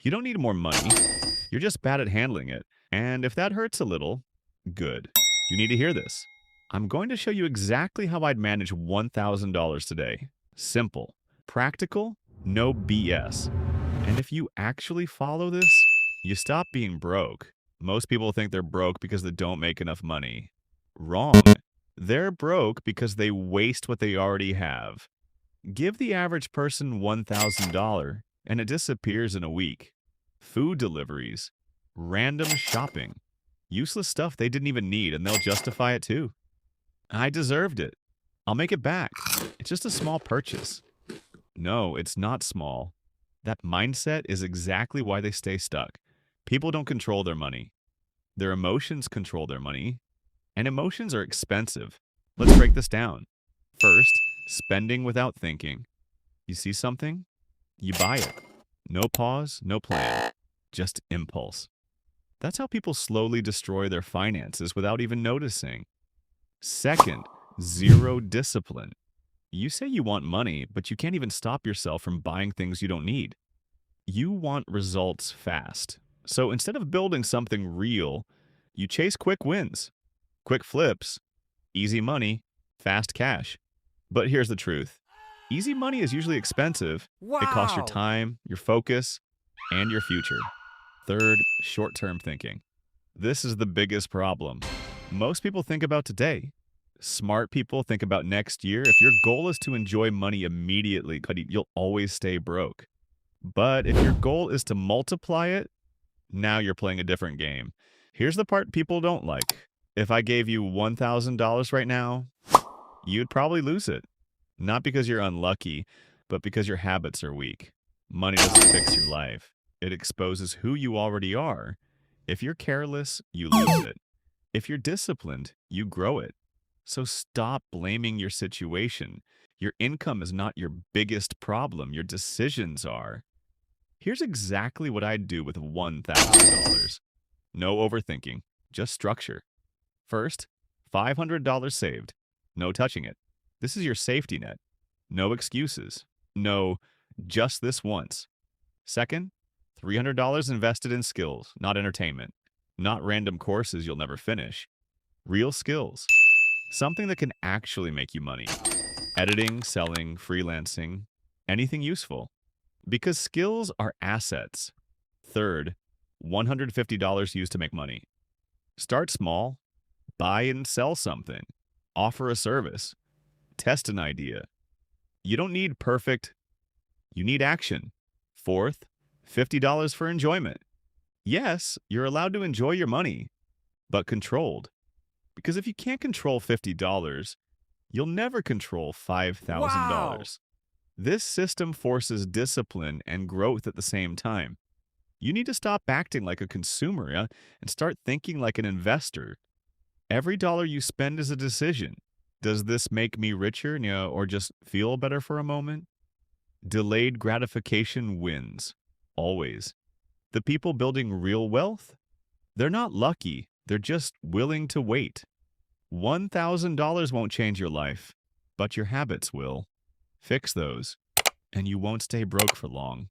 You don't need more money. You're just bad at handling it. And if that hurts a little, good. You need to hear this. I'm going to show you exactly how I'd manage $1,000 today. Simple, practical, no BS. And if you actually follow this, you stop being broke. Most people think they're broke because they don't make enough money. Wrong. They're broke because they waste what they already have. Give the average person $1,000 and it disappears in a week. Food deliveries, random shopping, useless stuff they didn't even need, and they'll justify it too. I deserved it. I'll make it back. It's just a small purchase. No, it's not small. That mindset is exactly why they stay stuck. People don't control their money. Their emotions control their money, and emotions are expensive. Let's break this down. First, spending without thinking. You see something? You buy it. No pause, no plan, just impulse. That's how people slowly destroy their finances without even noticing. Second, zero discipline. You say you want money, but you can't even stop yourself from buying things you don't need. You want results fast. So instead of building something real, you chase quick wins, quick flips, easy money, fast cash. But here's the truth. Easy money is usually expensive. It costs your Wow! time, your focus, and your future. Third, short-term thinking. This is the biggest problem. Most people think about today. Smart people think about next year. If your goal is to enjoy money immediately, you'll always stay broke. But if your goal is to multiply it, now you're playing a different game. Here's the part people don't like. If I gave you $1,000 right now, you'd probably lose it. Not because you're unlucky, but because your habits are weak. Money doesn't fix your life. It exposes who you already are. If you're careless, you lose it. If you're disciplined, you grow it. So stop blaming your situation. Your income is not your biggest problem. Your decisions are. Here's exactly what I'd do with $1,000. No overthinking, just structure. First, $500 saved. No touching it. This is your safety net. No excuses. No, just this once. Second, $300 invested in skills, not entertainment. Not random courses you'll never finish. Real skills. Something that can actually make you money. Editing, selling, freelancing, anything useful. Because skills are assets. Third, $150 used to make money. Start small. Buy and sell something. Offer a service. Test an idea. You don't need perfect, you need action. Fourth, $50 for enjoyment. Yes, you're allowed to enjoy your money, but controlled. Because if you can't control $50, you'll never control Wow! $5,000. This system forces discipline and growth at the same time. You need to stop acting like a consumer, and start thinking like an investor. Every dollar you spend is a decision. Does this make me richer, or just feel better for a moment? Delayed gratification wins. Always. The people building real wealth? They're not lucky. They're just willing to wait. $1,000 won't change your life, but your habits will. Fix those, and you won't stay broke for long.